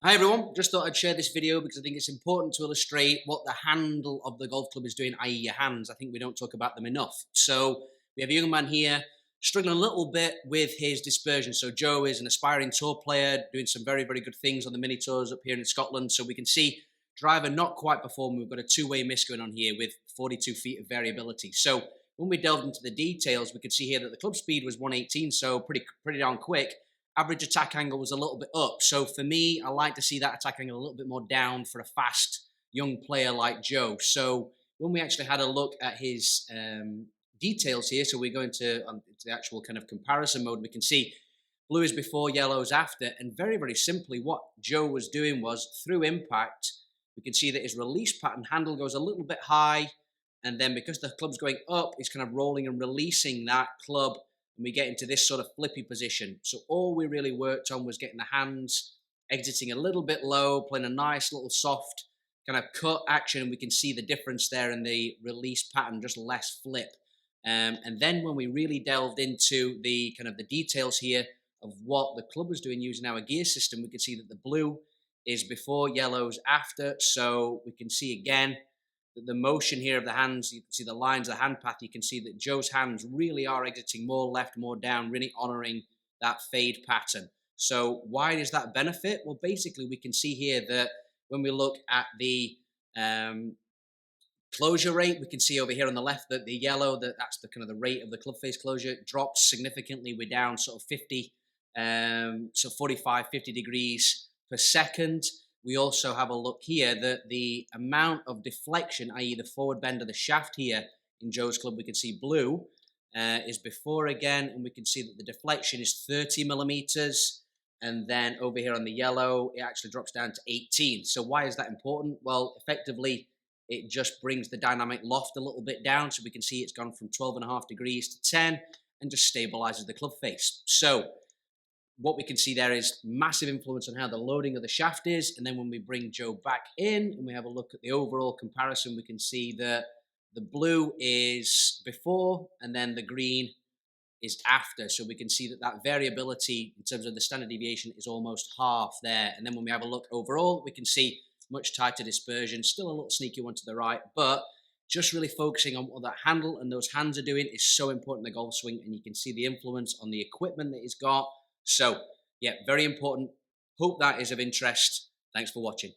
Hi everyone, just thought I'd share this video because I think it's important to illustrate what the handle of the golf club is doing, i.e. your hands. I think we don't talk about them enough. So we have a young man here struggling a little bit with his dispersion. So Joe is an aspiring tour player doing some very, very good things on the mini tours up here in Scotland. So we can see driver not quite performing. We've got a two-way miss going on here with 42 feet of variability. So when we delved into the details, we could see here that the club speed was 118, so pretty darn quick. Average attack angle was a little bit up. So for me, I like to see that attack angle a little bit more down for a fast young player like Joe. So when we actually had a look at his details here, so we're going to the actual kind of comparison mode, we can see blue is before, yellow is after. And very, very simply, what Joe was doing was through impact, we can see that his release pattern handle goes a little bit high. And then because the club's going up, he's kind of rolling and releasing that club, and we get into this sort of flippy position. So all we really worked on was getting the hands exiting a little bit low, playing a nice little soft kind of cut action, and we can see the difference there in the release pattern, just less flip. And then when we really delved into the kind of the details here of what the club was doing using our gear system, we could see that the blue is before, yellow's after. So we can see again the motion here of the hands. You can see the lines of the hand path. You can see that Joe's hands really are exiting more left, more down, really honoring that fade pattern. So why does that benefit? Well, basically we can see here that when we look at the closure rate, we can see over here on the left that the yellow, that's the kind of the rate of the club face closure, drops significantly. We're down sort of 50, so 45, 50 degrees per second. We also have a look here that the amount of deflection, i.e. the forward bend of the shaft here in Joe's club, we can see blue is before again, and we can see that the deflection is 30 millimeters. And then over here on the yellow, it actually drops down to 18. So why is that important? Well, effectively, it just brings the dynamic loft a little bit down. So we can see it's gone from 12.5 degrees to 10 and just stabilizes the club face. So what we can see there is massive influence on how the loading of the shaft is. And then when we bring Joe back in and we have a look at the overall comparison, we can see that the blue is before and then the green is after. So we can see that that variability in terms of the standard deviation is almost half there. And then when we have a look overall, we can see much tighter dispersion, still a little sneaky one to the right, but just really focusing on what that handle and those hands are doing is so important in the golf swing. And you can see the influence on the equipment that he's got. So yeah, very important. Hope that is of interest. Thanks for watching.